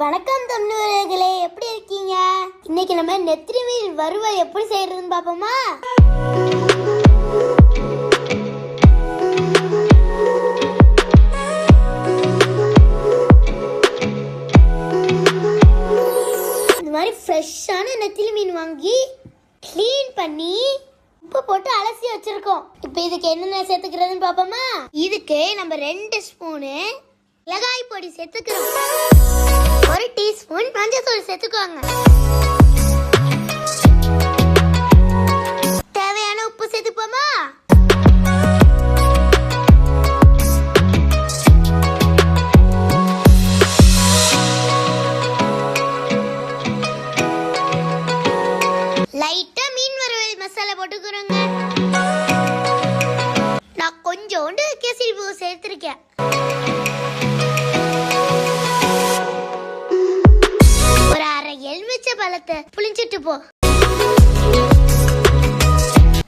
வணக்கம் தமிழர்களே, எப்படி இருக்கீங்க? இன்னைக்கு நம்ம நெத்திலி மீன் வறுவல் எப்படி செய்யறதுன்னு பாப்போமா? இந்த மாதிரி ஃப்ரெஷ்ஷான நெத்திலி மீன் வாங்கி க்ளீன் பண்ணி உப்பு போட்டு அலசி வச்சிருக்கோம். இப்போ இதுக்கு என்னென்ன சேர்த்துக்கிறதுன்னு பாப்போமா? இதுக்கு நம்ம 2 ஸ்பூனு மிளகாய் பொடி சேர்த்துக்கிறோம். 1 டீஸ்பூன் மஞ்சள் சேர்த்துக்கோங்க. தேவையான உப்பு சேர்த்துப்போமா? லைட்டா மீன் வறுவல் மசாலா போட்டுக்கிறோங்க. நான் கொஞ்சோண்டு கேசரி பூ சேர்த்திருக்கேன். எலுமிச்சை பழத்தை புளிஞ்சிட்டு போ.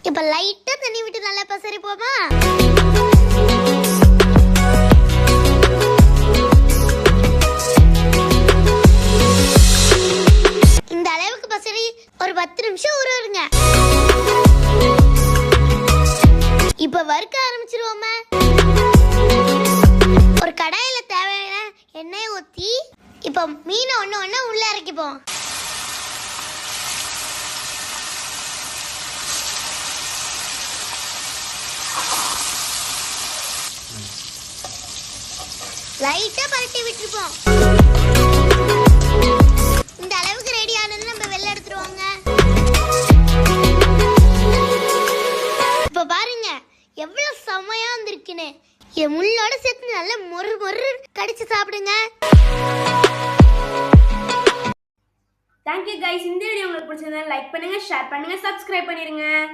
இப்ப லைட்டா தண்ணி விட்டு நல்லா பசறி போமா? இந்த அளவுக்கு பசறி ஒரு 10 நிமிஷம் ஊற விடுங்க. இப்ப வறுக்க ஆரம்பிச்சிருவோமா? ஒரு கடாயில தேவையான எண்ணெய் ஊத்தி இப்ப மீனை ஒண்ணு ஒண்ணு உள்ள இறக்கிப்போம். லைட்டா பரட்டி விட்டுருப்போம். இந்த அளவுக்கு ரெடி ஆனது நம்ம வெளில எடுத்துருவாங்க. இப்ப பாருங்க எவ்வளவு செமையா வந்திருக்குன்னு. இது முள்ளோட சேர்த்து நல்லா மொறு மொறு கடிச்சு சாப்பிடுங்க. Thank you guys. இந்த வீடியோ உங்களுக்கு பிடிச்சிருந்தா லைக் பண்ணுங்க, ஷேர் பண்ணுங்க, சப்ஸ்கிரைப் பண்ணிருங்க.